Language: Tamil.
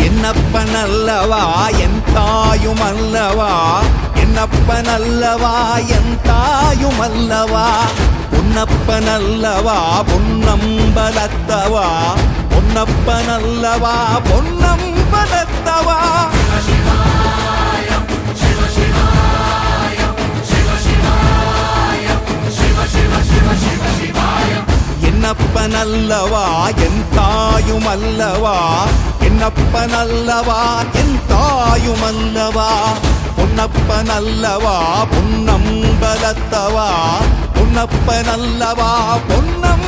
என்னப்பனல்லவா என் தாயுமல்லவா, என்னப்பனல்லவா என் தாயுமல்லவா, பொன்னப்பனல்லவா பொன்னம்பலத்தவா, பொன்னப்பனல்லவா பொன்னம்பலத்தவா. என்னப்பனல்லவா என் தாயுமல்லவா, என்னப்பனல்லவா என் தாயுமல்லவா, பொன்னப்பனல்லவா பொன்னம்பலத்தவா, பொன்னப்பனல்லவா பொன்னம்